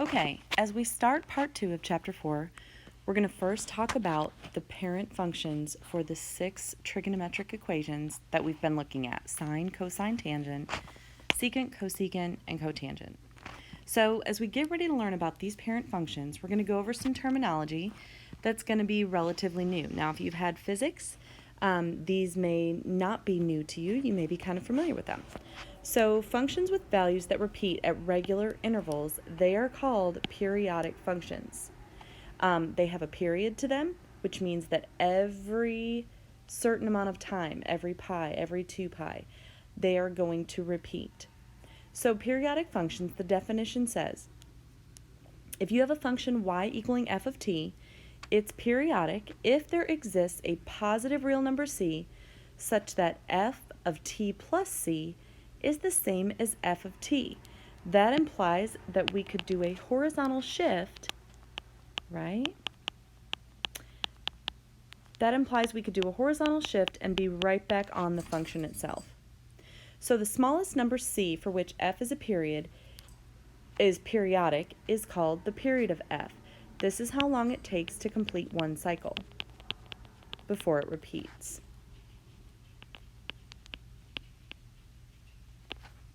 Okay, as we start part 2 of chapter 4, we're going to first talk about the parent functions for the 6 trigonometric equations that we've been looking at: sine, cosine, tangent, secant, cosecant, and cotangent. So as we get ready to learn about these parent functions, we're going to go over some terminology that's going to be relatively new. Now, if you've had physics, these may not be new to you. You may be kind of familiar with them. So functions with values that repeat at regular intervals, they are called periodic functions. They have a period to them, which means that every certain amount of time, every pi, every 2 pi, they are going to repeat. So periodic functions, the definition says, if you have a function y equaling f of t, it's periodic if there exists a positive real number c such that f of t plus c is the same as f of t. That implies that we could do a horizontal shift, right? That implies we could do a horizontal shift and be right back on the function itself. So the smallest number c for which f is a period is periodic is called the period of f. This is how long it takes to complete one cycle before it repeats.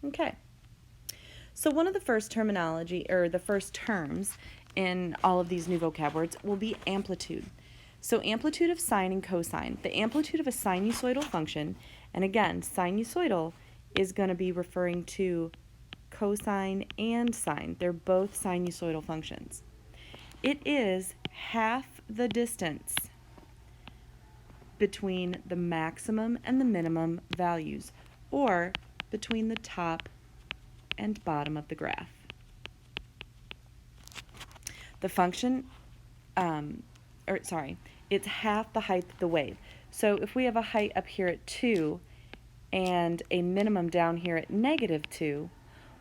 Okay. So one of the first terminology, or the first terms in all of these new vocab words will be amplitude. So amplitude of sine and cosine. The amplitude of a sinusoidal function, and again, sinusoidal is going to be referring to cosine and sine. They're both sinusoidal functions. It is half the distance between the maximum and the minimum values, or between the top and bottom of the graph. The function, it's half the height of the wave. So if we have a height up here at 2 and a minimum down here at -2,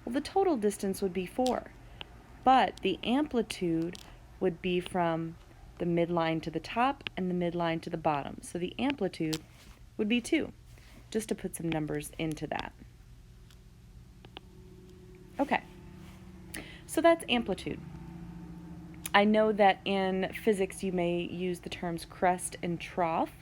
well, the total distance would be 4. But the amplitude would be from the midline to the top and the midline to the bottom. So the amplitude would be 2, just to put some numbers into that. Okay, so that's amplitude. I know that in physics you may use the terms crest and trough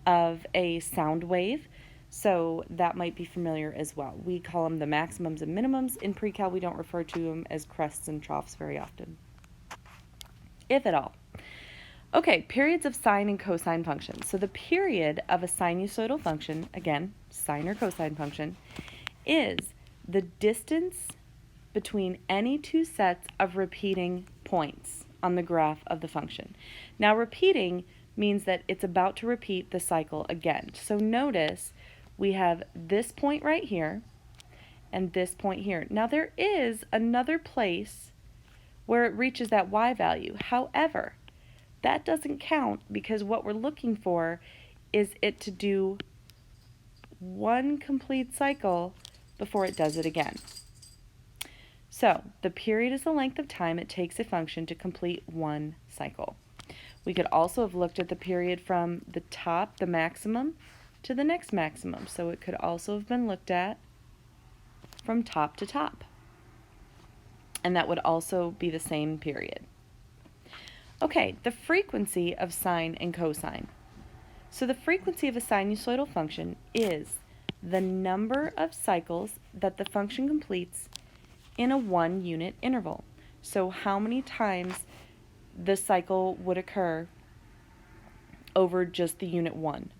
of a sound wave, so that might be familiar as well. We call them the maximums and minimums. In pre-cal, we don't refer to them as crests and troughs very often, if at all. Okay, periods of sine and cosine functions. So the period of a sinusoidal function, again, sine or cosine function, is the distance between any two sets of repeating points on the graph of the function. Now, repeating means that it's about to repeat the cycle again. So notice we have this point right here and this point here. Now, there is another place where it reaches that y value. However, that doesn't count because what we're looking for is it to do one complete cycle before it does it again. So the period is the length of time it takes a function to complete one cycle. We could also have looked at the period from the top, the maximum, to the next maximum. So it could also have been looked at from top to top. And that would also be the same period. Okay, the frequency of sine and cosine. So the frequency of a sinusoidal function is the number of cycles that the function completes in a 1-unit interval. So how many times the cycle would occur over just the unit 1.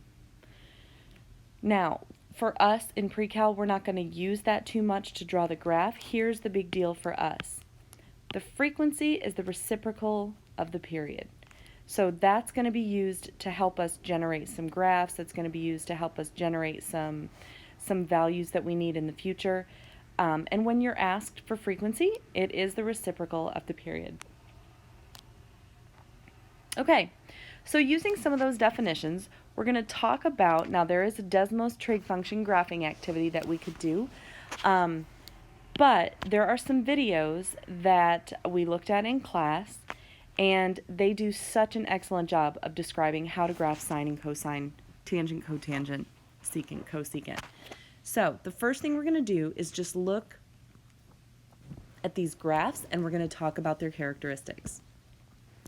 Now, for us in pre-cal, we're not going to use that too much to draw the graph. Here's the big deal for us. The frequency is the reciprocal of the period. So that's going to be used to help us generate some graphs. That's going to be used to help us generate some values that we need in the future. And when you're asked for frequency, it is the reciprocal of the period. Okay, so using some of those definitions, we're going to talk about, now there is a Desmos trig function graphing activity that we could do, but there are some videos that we looked at in class, and they do such an excellent job of describing how to graph sine and cosine, tangent, cotangent, secant, cosecant. So the first thing we're going to do is just look at these graphs, and we're going to talk about their characteristics.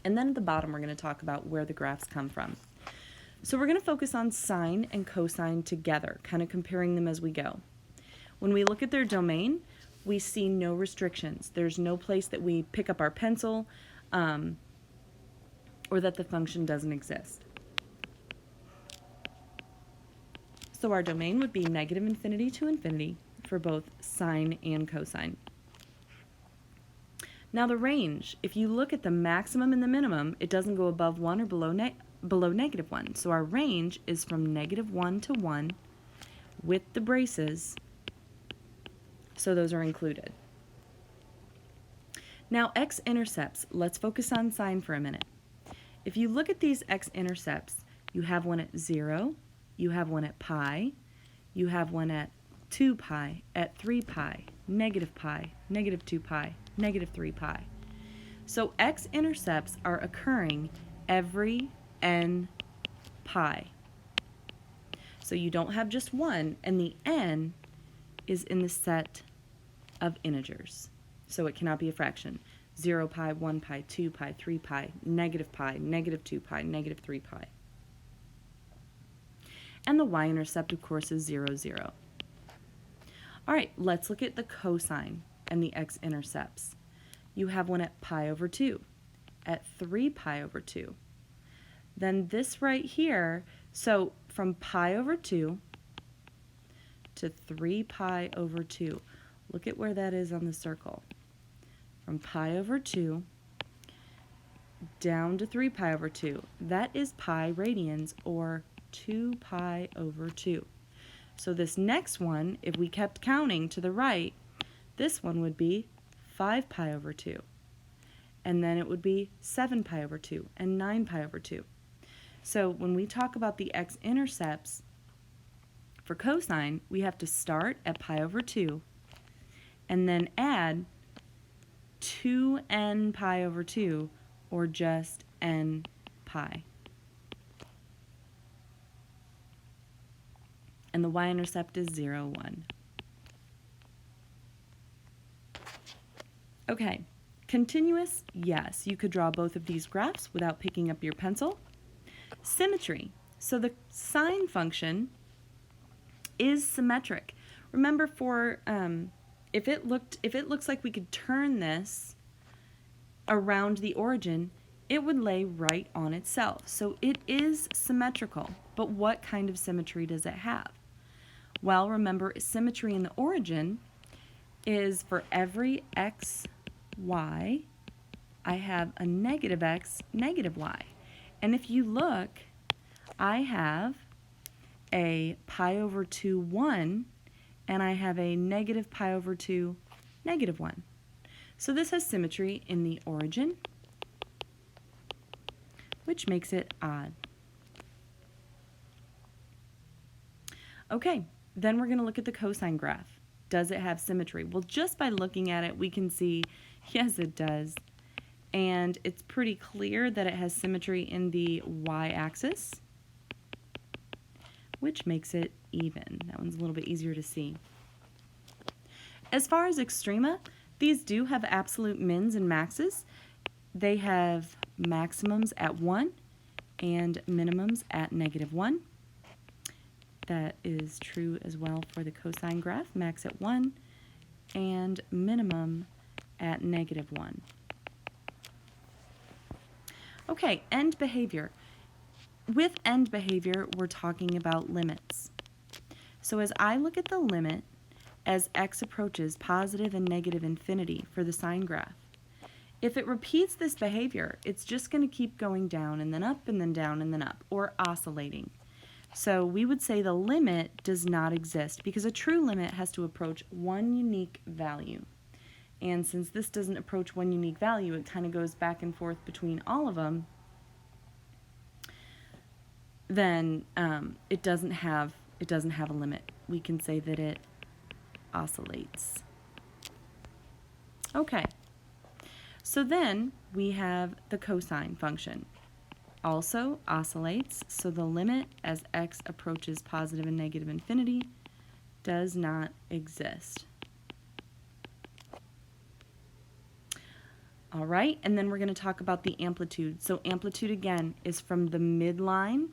And then at the bottom, we're going to talk about where the graphs come from. So we're going to focus on sine and cosine together, kind of comparing them as we go. When we look at their domain, we see no restrictions. There's no place that we pick up our pencil or that the function doesn't exist. So our domain would be negative infinity to infinity for both sine and cosine. Now the range, if you look at the maximum and the minimum, it doesn't go above 1 or below negative 1. So our range is from negative 1 to 1 with the braces, so those are included. Now x-intercepts, let's focus on sine for a minute. If you look at these x-intercepts, you have one at 0, you have one at pi, you have one at 2 pi, at 3 pi, negative 2 pi, negative 3 pi. So x-intercepts are occurring every n pi. So you don't have just one, and the n is in the set of integers. So it cannot be a fraction. 0 pi, 1 pi, 2 pi, 3 pi, negative 2 pi, negative 3 pi. And the y-intercept, of course, is 0, 0. All right, let's look at the cosine and the x-intercepts. You have one at pi over 2, at 3 pi over 2. Then this right here, so from pi over 2 to 3 pi over 2, look at where that is on the circle. From pi over 2 down to 3 pi over 2, that is pi radians, or 2 pi over 2. So this next one, if we kept counting to the right, this one would be 5 pi over 2. And then it would be 7 pi over 2 and 9 pi over 2. So when we talk about the x-intercepts for cosine, we have to start at pi over 2 and then add 2n pi over 2, or just n pi. And the y-intercept is 0, 1. Okay, continuous, yes, you could draw both of these graphs without picking up your pencil. Symmetry, so the sine function is symmetric. Remember, for if it looks like we could turn this around the origin, it would lay right on itself. So it is symmetrical, but what kind of symmetry does it have? Well, remember, symmetry in the origin is for every x, y, I have a negative x, negative y. And if you look, I have a pi over 2, 1, and I have a negative pi over 2, negative 1. So this has symmetry in the origin, which makes it odd. Okay, then we're going to look at the cosine graph. Does it have symmetry? Well, just by looking at it, we can see, yes, it does. And it's pretty clear that it has symmetry in the y-axis, which makes it even. That one's a little bit easier to see. As far as extrema, these do have absolute mins and maxes. They have maximums at 1 and minimums at negative 1. That is true as well for the cosine graph, max at 1 and minimum at negative 1. Okay, end behavior. With end behavior, we're talking about limits. So as I look at the limit as x approaches positive and negative infinity for the sine graph, if it repeats this behavior, it's just going to keep going down and then up and then down and then up, or oscillating. So we would say the limit does not exist because a true limit has to approach one unique value. And since this doesn't approach one unique value, it kind of goes back and forth between all of them, then it doesn't have a limit. We can say that it oscillates. Okay, so then we have the cosine function. Also oscillates, so the limit as x approaches positive and negative infinity does not exist. All right, and then we're going to talk about the amplitude. So amplitude, again, is from the midline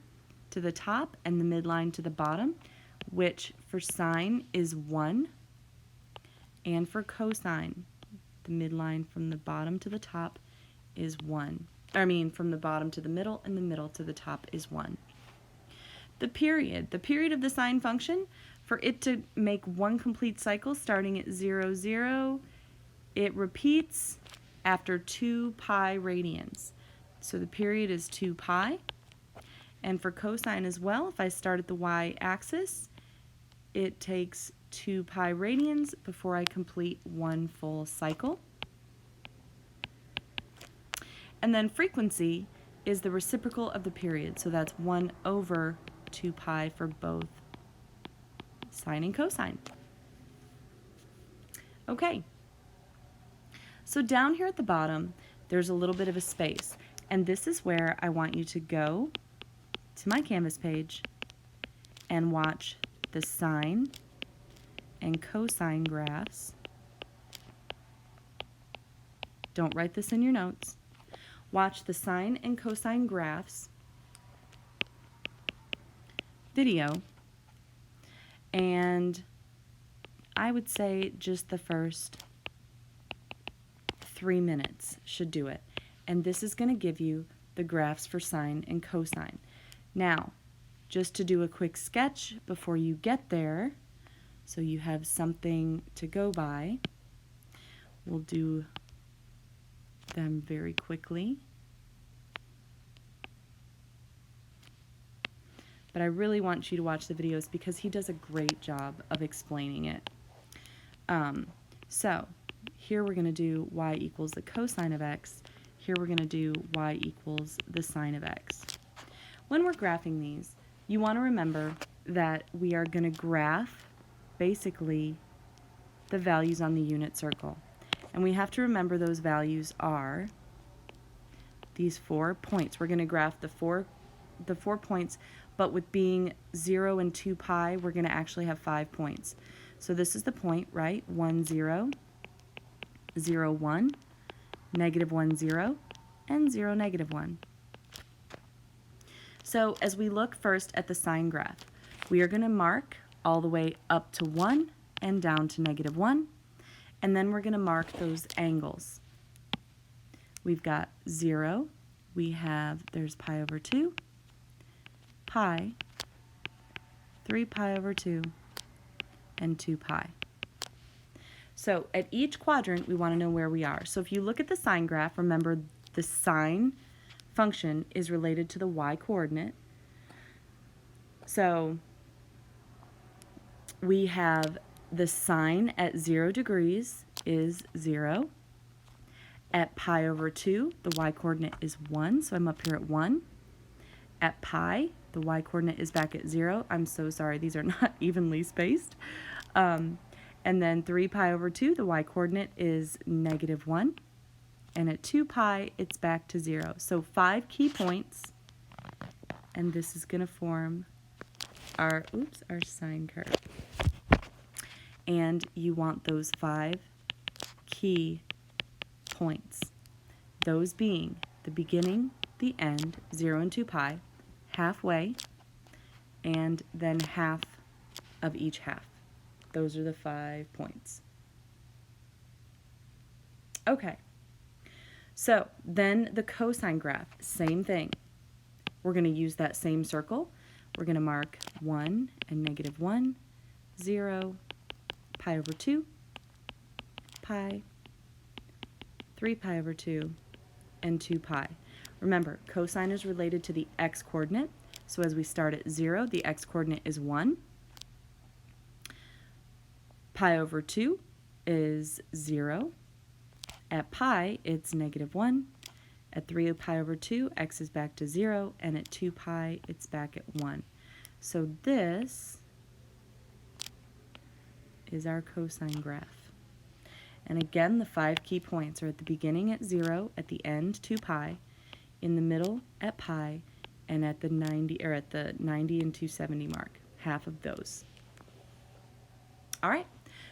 to the top and the midline to the bottom, which for sine is 1, and for cosine, the midline from the bottom to the top is 1. From the bottom to the middle and the middle to the top is 1. The period of the sine function, for it to make one complete cycle starting at 0, 0, it repeats after 2 pi radians. So the period is 2 pi. And for cosine as well, if I start at the y-axis, it takes 2 pi radians before I complete one full cycle. And then frequency is the reciprocal of the period. So that's 1 over 2 pi for both sine and cosine. Okay. So down here at the bottom, there's a little bit of a space. And this is where I want you to go to my Canvas page and watch the sine and cosine graphs. Don't write this in your notes. Watch the sine and cosine graphs video, and I would say just the first 3 minutes should do it. And this is going to give you the graphs for sine and cosine. Now, just to do a quick sketch before you get there, so you have something to go by, we'll do them very quickly. But I really want you to watch the videos because he does a great job of explaining it. So here we're going to do y equals the cosine of x. Here we're going to do y equals the sine of x. When we're graphing these, you want to remember that we are going to graph basically the values on the unit circle. And we have to remember those values are these 4 points. We're going to graph the four points, but with being 0 and 2 pi, we're going to actually have 5 points. So this is the point, right? 1, 0, 0, 1, negative 1, 0, and 0, negative 1. So as we look first at the sine graph, we are going to mark all the way up to 1 and down to negative 1, and then we're going to mark those angles. We've got 0, there's pi over 2, pi, 3 pi over 2, and 2 pi. So at each quadrant, we want to know where we are. So if you look at the sine graph, remember the sine function is related to the y-coordinate. So we have the sine at 0 degrees is 0. At pi over 2, the y-coordinate is 1, so I'm up here at 1. At pi, the y-coordinate is back at 0. I'm so sorry, these are not evenly spaced. And then 3 pi over 2, the y-coordinate is negative 1. And at 2 pi, it's back to 0. So 5 key points, and this is going to form our sine curve. And you want those 5 key points, those being the beginning, the end, 0 and 2 pi, halfway, and then half of each half. Those are the 5 points. Okay, so then the cosine graph, same thing. We're going to use that same circle. We're going to mark 1 and negative 1, 0, pi over 2, pi, 3 pi over 2, and 2 pi. Remember, cosine is related to the x-coordinate, so as we start at 0, the x-coordinate is 1. Pi over 2 is 0. At pi, it's negative 1. At 3 pi over 2, x is back to 0, and at 2 pi, it's back at 1. So this is our cosine graph. And again, the 5 key points are at the beginning at 0, at the end 2 pi, in the middle at pi, and at the 90 and 270 mark, half of those. All right.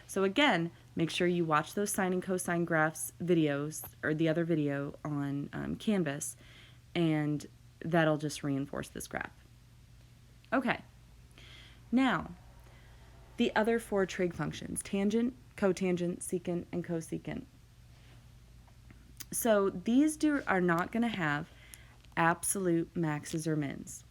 So again, Make sure you watch those sine and cosine graphs videos, or the other video on Canvas, and that'll just reinforce this graph. Okay, now the other 4 trig functions: tangent, cotangent, secant, and cosecant. So these are not going to have absolute maxes or mins.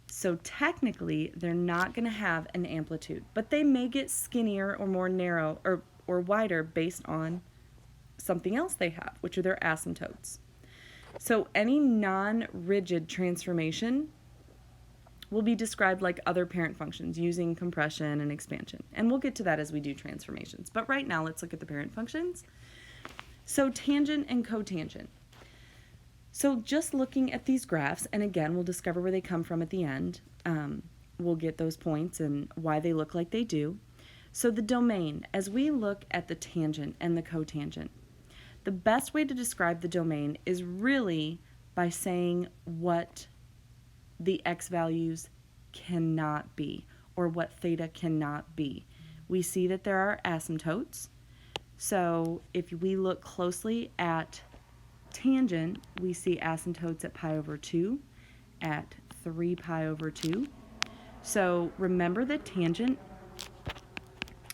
So technically, they're not going to have an amplitude, but they may get skinnier or more narrow or wider based on something else they have, which are their asymptotes. So any non-rigid transformation will be described like other parent functions using compression and expansion. And we'll get to that as we do transformations. But right now, let's look at the parent functions. So tangent and cotangent. So just looking at these graphs, and again, we'll discover where they come from at the end. We'll get those points and why they look like they do. So the domain, as we look at the tangent and the cotangent, the best way to describe the domain is really by saying what the x values cannot be, or what theta cannot be. We see that there are asymptotes. So if we look closely at tangent, we see asymptotes at pi over 2, at 3 pi over 2. So remember that tangent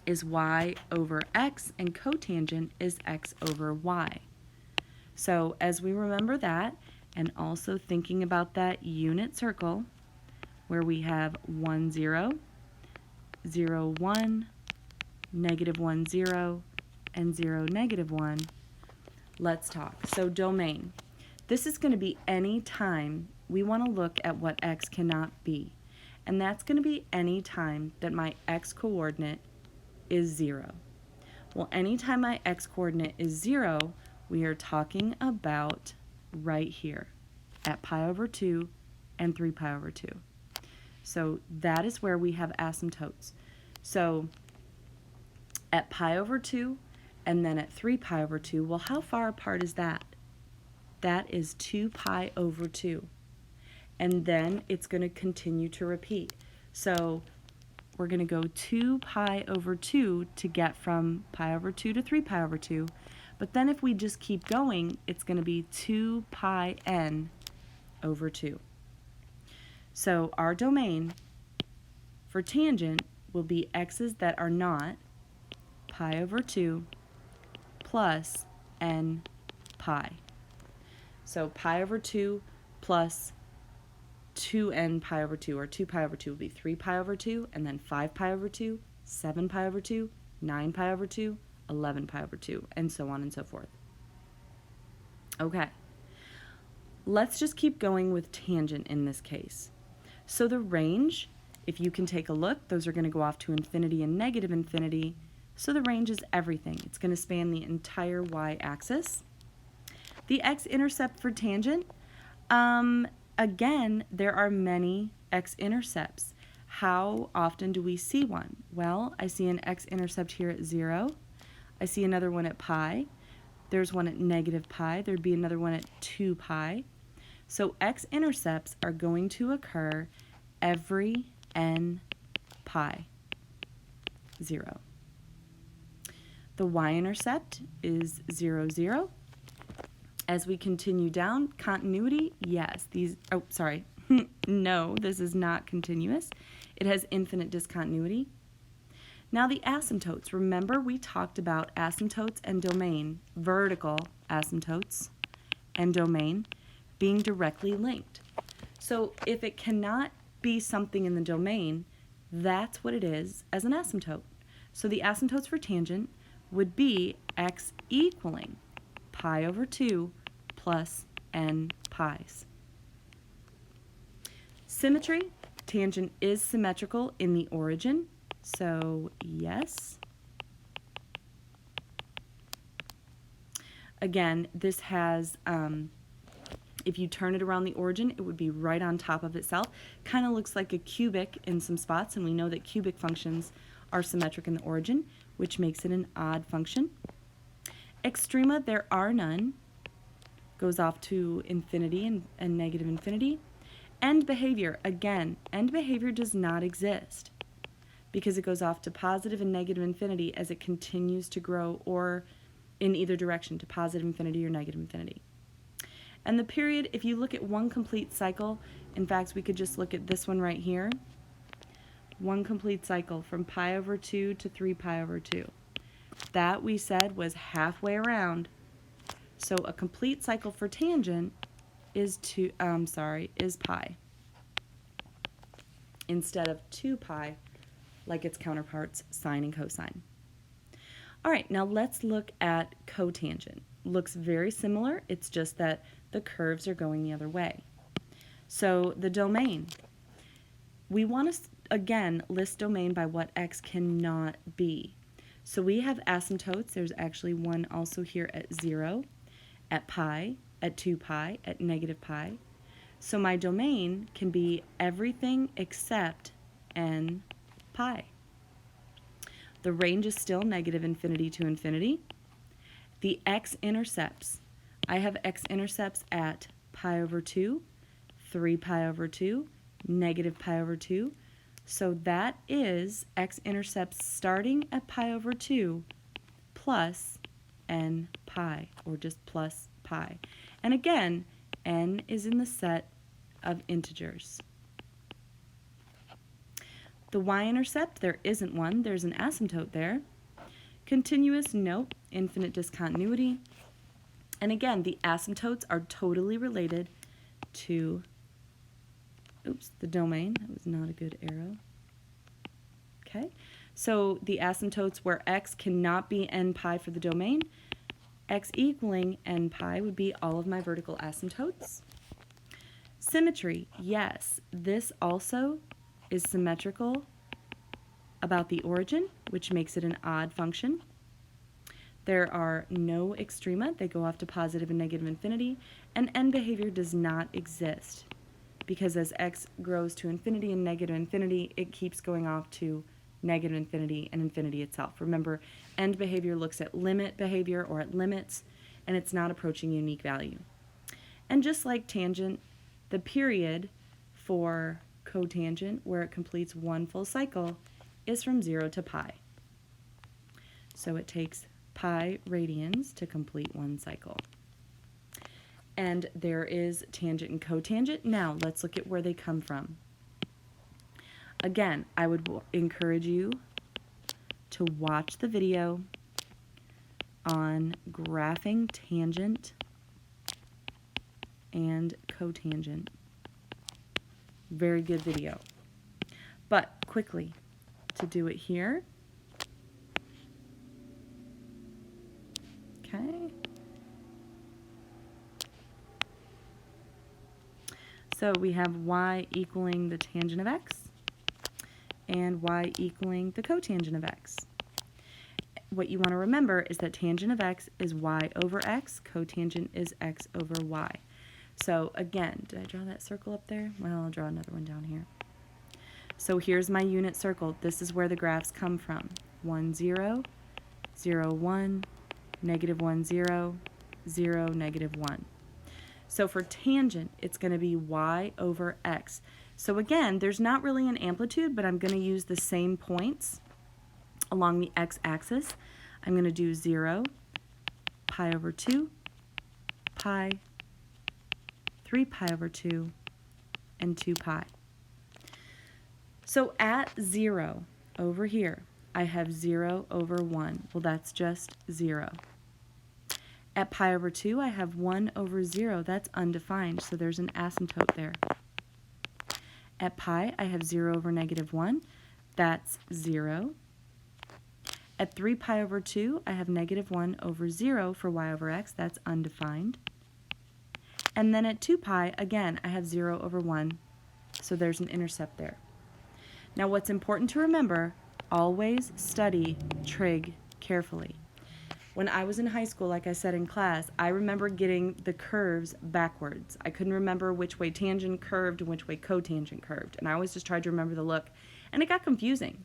is y over x and cotangent is x over y. So as we remember that, and also thinking about that unit circle where we have 1, 0, 0, 1, negative 1, 0, and 0, negative 1, let's talk. So domain. This is going to be any time we want to look at what x cannot be. And that's going to be any time that my x-coordinate is 0. Well, anytime my x-coordinate is 0, we are talking about right here at pi over 2 and 3 pi over 2. So that is where we have asymptotes. So at pi over 2 and then at 3 pi over 2, well, how far apart is that? That is 2 pi over 2. And then it's going to continue to repeat. So we're going to go 2 pi over 2 to get from pi over 2 to 3 pi over 2. But then if we just keep going, it's going to be 2 pi n over 2. So our domain for tangent will be x's that are not pi over 2 plus n pi. So pi over 2 plus 2n pi over 2, or 2 pi over 2 will be 3 pi over 2, and then 5 pi over 2, 7 pi over 2, 9 pi over 2, 11 pi over 2, and so on and so forth. Okay, let's just keep going with tangent in this case. So the range, if you can take a look, those are going to go off to infinity and negative infinity. So the range is everything. It's going to span the entire y-axis. The x-intercept for tangent, again, there are many x-intercepts. How often do we see one? Well, I see an x-intercept here at 0. I see another one at pi. There's one at negative pi. There'd be another one at 2 pi. So x-intercepts are going to occur every n pi, 0. The y-intercept is 0, 0. As we continue down, continuity, yes, no, this is not continuous. It has infinite discontinuity. Now the asymptotes. Remember we talked about asymptotes and domain, vertical asymptotes and domain being directly linked. So if it cannot be something in the domain, that's what it is as an asymptote. So the asymptotes for tangent would be x equaling pi over 2 plus n pi's. Symmetry, tangent is symmetrical in the origin, so yes. Again, this has, if you turn it around the origin, it would be right on top of itself. Kind of looks like a cubic in some spots, and we know that cubic functions are symmetric in the origin, which makes it an odd function. Extrema, there are none. Goes off to infinity and negative infinity. End behavior, again, end behavior does not exist. because it goes off to positive and negative infinity as it continues to grow, or in either direction, to positive infinity or negative infinity. And the period, if you look at one complete cycle, in fact, we could just look at this one right here. One complete cycle from pi over 2 to 3 pi over 2. That we said was halfway around. So a complete cycle for tangent is pi instead of 2 pi like its counterparts sine and cosine. All right, now let's look at cotangent. Looks very similar, it's just that the curves are going the other way. So the domain, we want to again list domain by what x cannot be. So we have asymptotes. There's actually one also here at 0, at pi, at 2 pi, at negative pi. So my domain can be everything except n pi. The range is still negative infinity to infinity. The x-intercepts, I have x-intercepts at pi over 2, 3 pi over 2, negative pi over 2. So that is x-intercepts starting at pi over 2 plus n pi, or just plus pi. And again, n is in the set of integers. The y-intercept, there isn't one. There's an asymptote there. Continuous, nope. Infinite discontinuity. And again, the asymptotes are totally related to, the domain. That was not a good arrow. Okay, so the asymptotes where x cannot be n pi for the domain, x equaling n pi would be all of my vertical asymptotes. Symmetry, yes, this also is symmetrical about the origin, which makes it an odd function. There are no extrema, they go off to positive and negative infinity, and end behavior does not exist because as x grows to infinity and negative infinity, it keeps going off to negative infinity and infinity itself. Remember, end behavior looks at limit behavior or at limits, and it's not approaching unique value. And just like tangent, the period for cotangent, where it completes one full cycle, is from 0 to pi. So it takes pi radians to complete one cycle. And there is tangent and cotangent. Now let's look at where they come from. Again, I would encourage you to watch the video on graphing tangent and cotangent. Very good video. But quickly, to do it here, okay. So we have y equaling the tangent of x and y equaling the cotangent of x. What you want to remember is that tangent of x is y over x, cotangent is x over y. So again, did I draw that circle up there? Well, I'll draw another one down here. So here's my unit circle. This is where the graphs come from. 1, 0, 0, 1, negative 1, 0, 0, negative 1. So for tangent, it's going to be y over x. So again, there's not really an amplitude, but I'm going to use the same points along the x-axis. I'm going to do 0, pi over 2, pi, 3 pi over 2, and 2 pi. So at 0 over here, I have 0 over 1. Well, that's just 0. At pi over 2, I have 1 over 0. That's undefined, so there's an asymptote there. At pi, I have 0 over negative 1. That's 0. At 3 pi over 2, I have negative 1 over 0 for y over x. That's undefined. And then at 2 pi, again, I have 0 over 1, so there's an intercept there. Now what's important to remember, always study trig carefully. When I was in high school, like I said in class, I remember getting the curves backwards. I couldn't remember which way tangent curved and which way cotangent curved, and I always just tried to remember the look, and it got confusing.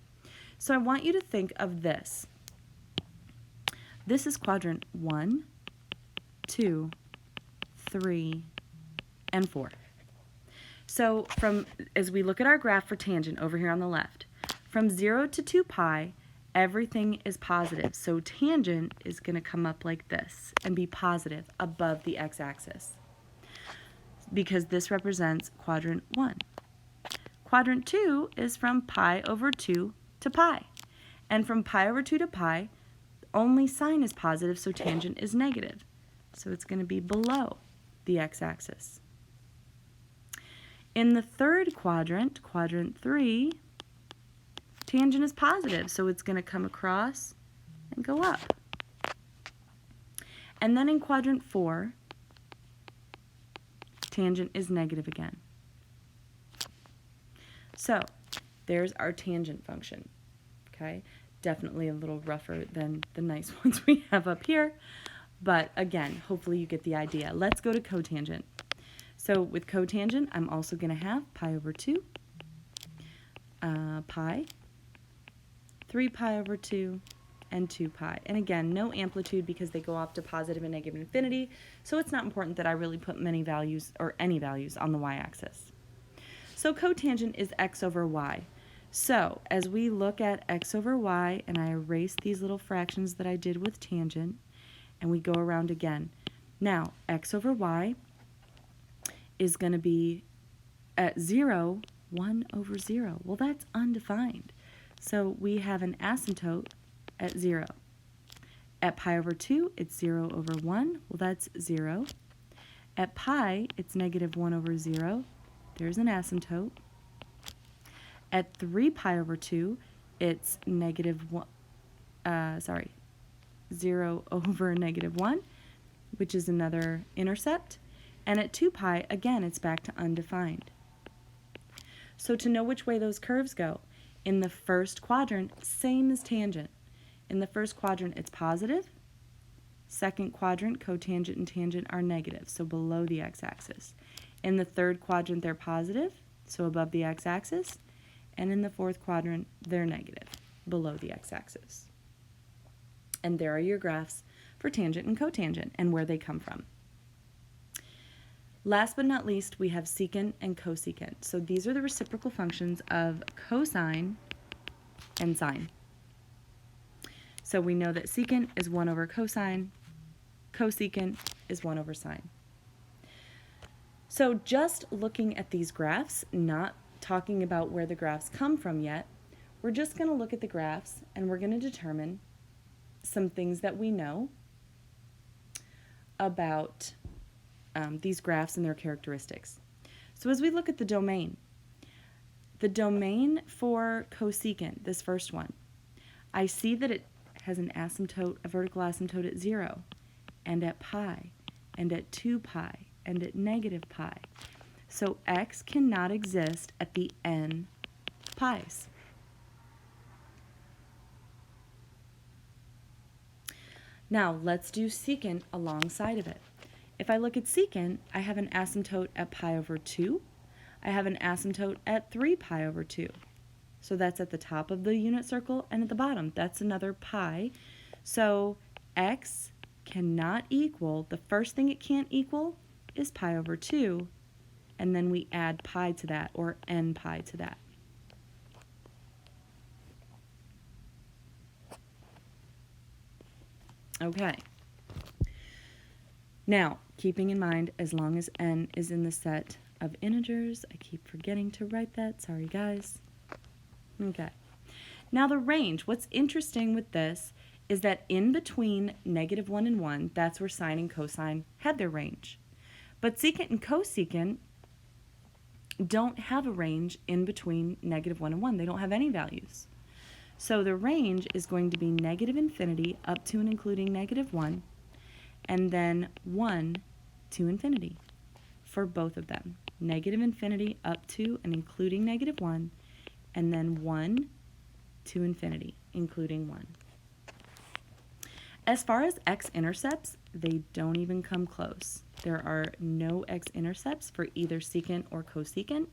So I want you to think of this. This is quadrant 1, 2, 3, and 4. So as we look at our graph for tangent over here on the left, From 0 to 2 pi, everything is positive. So tangent is going to come up like this and be positive above the x-axis because this represents quadrant 1. Quadrant 2 is from pi over 2 to pi. And from pi over 2 to pi, only sine is positive, so tangent is negative. So it's going to be below the x-axis. In the third quadrant, quadrant 3, tangent is positive, so it's going to come across and go up. And then in quadrant 4, tangent is negative again. So there's our tangent function. Okay, definitely a little rougher than the nice ones we have up here, but again, hopefully you get the idea. Let's go to cotangent. So with cotangent, I'm also going to have pi over 2, pi, 3 pi over 2, and 2 pi. And again, no amplitude because they go off to positive and negative infinity, so it's not important that I really put many values or any values on the y-axis. So cotangent is x over y. So as we look at x over y, and I erase these little fractions that I did with tangent, and we go around again. Now, x over y is going to be at 0, 1 over 0. Well, that's undefined. So we have an asymptote at 0. At pi over 2, it's 0 over 1. Well, that's 0. At pi, it's negative 1 over 0. There's an asymptote. At 3 pi over 2, it's negative 0 over negative 1, which is another intercept. And at 2 pi, again, it's back to undefined. So to know which way those curves go, in the first quadrant, same as tangent. In the first quadrant, it's positive. Second quadrant, cotangent and tangent are negative, so below the x-axis. In the third quadrant, they're positive, so above the x-axis. And in the fourth quadrant, they're negative, below the x-axis. And there are your graphs for tangent and cotangent and where they come from. Last but not least, we have secant and cosecant. So these are the reciprocal functions of cosine and sine. So we know that secant is 1 over cosine, cosecant is 1 over sine. So just looking at these graphs, not talking about where the graphs come from yet, we're just going to look at the graphs and we're going to determine some things that we know about these graphs and their characteristics. So as we look at the domain for cosecant, this first one, I see that it has an asymptote, a vertical asymptote at 0, and at pi, and at 2 pi, and at negative pi. So x cannot exist at the n pi's. Now let's do secant alongside of it. If I look at secant, I have an asymptote at pi over 2. I have an asymptote at 3 pi over 2. So that's at the top of the unit circle and at the bottom. That's another pi. So x cannot equal, the first thing it can't equal is pi over 2. And then we add pi to that, or n pi to that. Okay. Now, keeping in mind, as long as n is in the set of integers, I keep forgetting to write that, sorry guys. Okay. Now the range, what's interesting with this is that in between negative 1 and 1, that's where sine and cosine had their range. But secant and cosecant don't have a range in between negative 1 and 1. They don't have any values. So the range is going to be negative infinity up to and including negative 1, and then 1 to infinity for both of them. Negative infinity up to and including negative 1, and then 1 to infinity, including 1. As far as x-intercepts, they don't even come close. There are no x-intercepts for either secant or cosecant.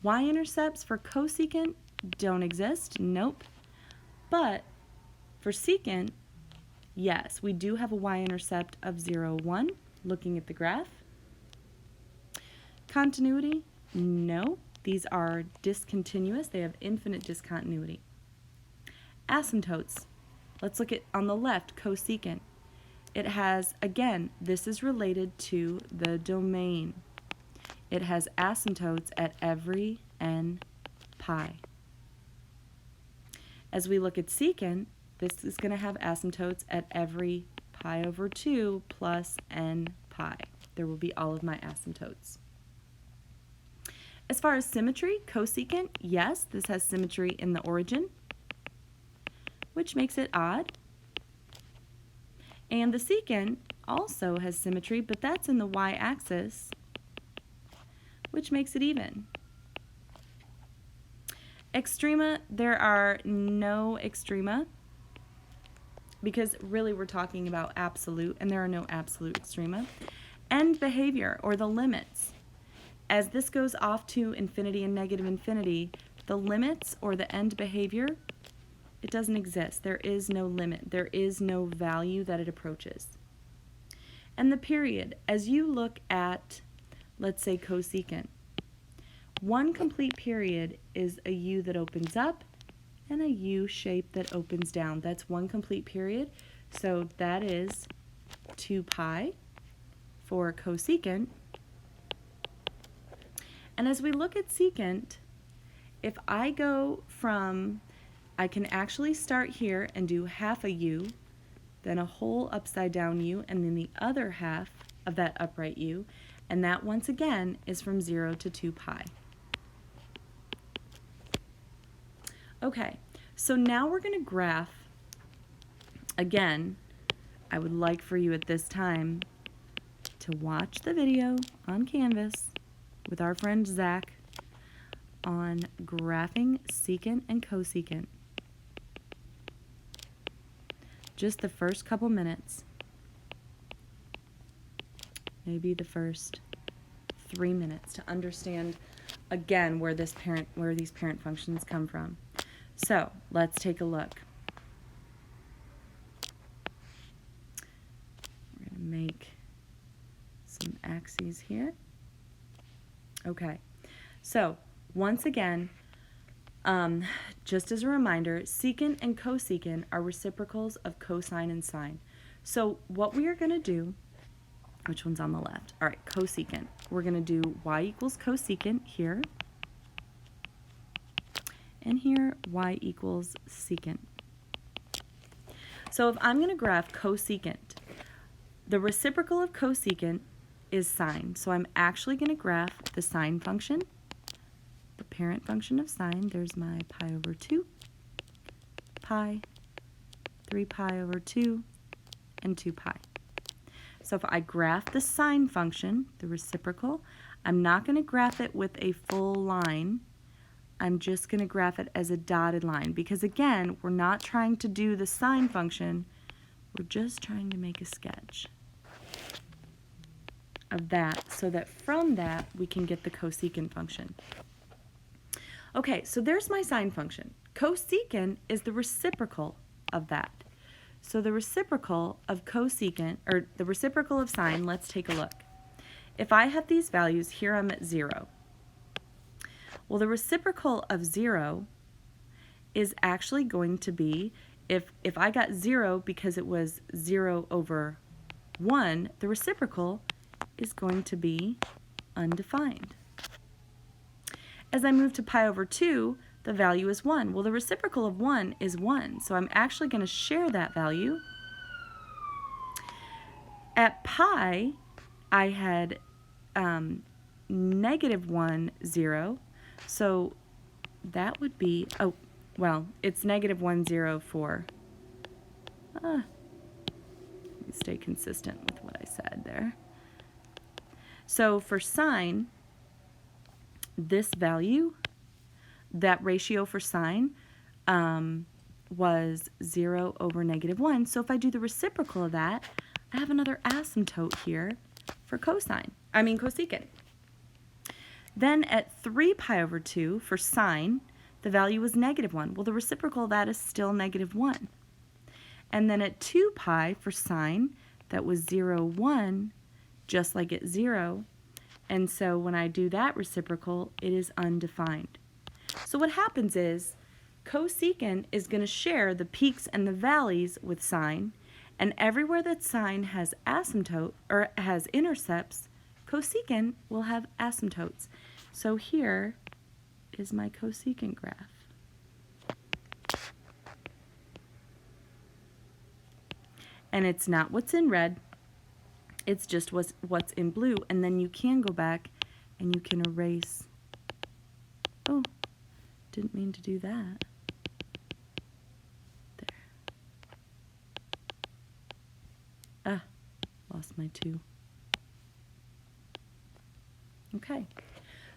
Y-intercepts for cosecant don't exist, nope. But for secant, yes, we do have a y-intercept of 0, 1, looking at the graph. Continuity, no. These are discontinuous. They have infinite discontinuity. Asymptotes. Let's look at, on the left, cosecant. It has, again, this is related to the domain. It has asymptotes at every n pi. As we look at secant, this is going to have asymptotes at every pi over 2 plus n pi. There will be all of my asymptotes. As far as symmetry, cosecant, yes, this has symmetry in the origin, which makes it odd. And the secant also has symmetry, but that's in the y-axis, which makes it even. Extrema, there are no extrema, because really we're talking about absolute, and there are no absolute extrema. End behavior, or the limits. As this goes off to infinity and negative infinity, the limits or the end behavior, it doesn't exist. There is no limit. There is no value that it approaches. And the period, as you look at, let's say, cosecant, one complete period is a U that opens up and a U shape that opens down. That's one complete period. So that is 2 pi for cosecant. And as we look at secant, if I go from, I can actually start here and do half a U, then a whole upside down U, and then the other half of that upright U, and that once again is from 0 to 2 pi. Okay, so now we're going to graph. Again, I would like for you at this time to watch the video on Canvas with our friend Zach on graphing secant and cosecant. Just the first couple minutes, maybe the first 3 minutes, to understand again where these parent functions come from. So let's take a look. We're going to make some axes here. Okay, so once again, just as a reminder, secant and cosecant are reciprocals of cosine and sine. So what we are going to do, which one's on the left? All right, cosecant. We're going to do y equals cosecant here, and here y equals secant. So if I'm going to graph cosecant, the reciprocal of cosecant is sine. So I'm actually going to graph the sine function, the parent function of sine. There's my pi over 2, pi, 3 pi over 2, and 2 pi. So if I graph the sine function, the reciprocal, I'm not going to graph it with a full line. I'm just going to graph it as a dotted line, because again, we're not trying to do the sine function. We're just trying to make a sketch of that, so that from that we can get the cosecant function. Okay, so there's my sine function. Cosecant is the reciprocal of that. So the reciprocal of cosecant, or the reciprocal of sine, let's take a look. If I have these values, here I'm at 0. Well, the reciprocal of 0 is actually going to be, if I got 0 because it was 0 over 1, the reciprocal is going to be undefined. As I move to pi over 2, the value is 1. Well, the reciprocal of 1 is 1, so I'm actually going to share that value. At pi, I had negative 1, 0, so that would be, oh, well, it's negative 1, 0 for, let me stay consistent with what I said there. So for sine, this value, that ratio for sine, was 0 over negative 1. So if I do the reciprocal of that, I have another asymptote here for cosecant. Then at 3 pi over 2 for sine, the value was negative 1. Well, the reciprocal of that is still negative 1. And then at 2 pi for sine, that was 0, 1, just like at 0. And so when I do that reciprocal, it is undefined. So what happens is cosecant is going to share the peaks and the valleys with sine, and everywhere that sine has asymptote or has intercepts, cosecant will have asymptotes. So here is my cosecant graph. And it's not what's in red, it's just what's in blue. And then you can go back and you can erase. Oh, didn't mean to do that. There. Ah, lost my 2. Okay,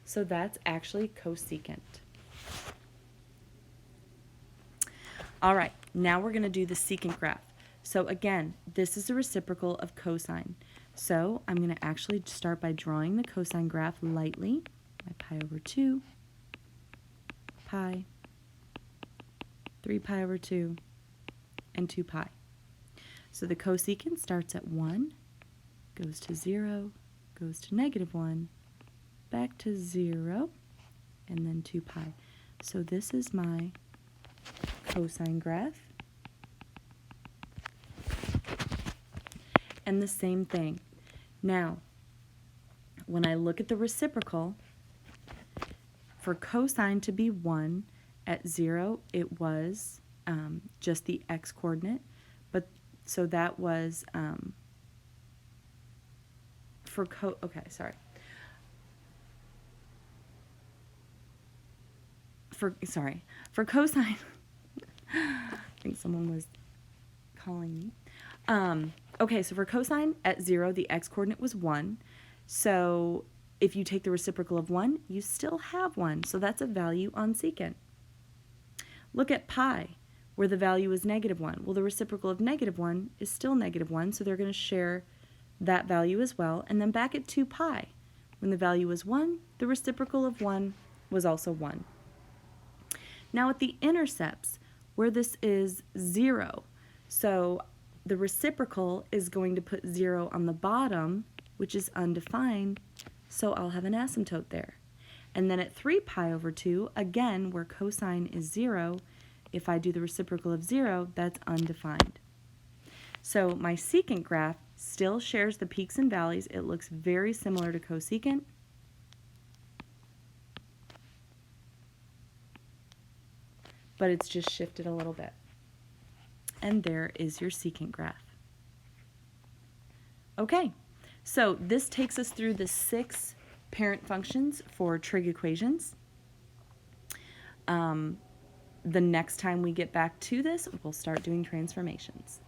so that's actually cosecant. All right, now we're going to do the secant graph. So again, this is a reciprocal of cosine. So I'm going to actually start by drawing the cosine graph lightly. My pi over 2, pi, 3 pi over 2, and 2 pi. So the cosecant starts at 1, goes to 0, goes to -1, back to 0, and then 2 pi. So this is my cosine graph. And the same thing. Now, when I look at the reciprocal, for cosine to be 1 at 0, it was just the x-coordinate. But so that was for cosine. I think someone was calling me. Okay, so for cosine at 0, the x-coordinate was 1. So if you take the reciprocal of 1, you still have 1. So that's a value on secant. Look at pi, where the value is -1. Well, the reciprocal of -1 is still -1, so they're going to share that value as well. And then back at 2 pi, when the value was 1, the reciprocal of 1 was also 1. Now at the intercepts, where this is 0, so the reciprocal is going to put 0 on the bottom, which is undefined, so I'll have an asymptote there. And then at 3 pi over 2, again, where cosine is 0, if I do the reciprocal of 0, that's undefined. So my secant graph still shares the peaks and valleys. It looks very similar to cosecant. But it's just shifted a little bit. And there is your secant graph. Okay, so this takes us through the 6 parent functions for trig equations. The next time we get back to this, we'll start doing transformations.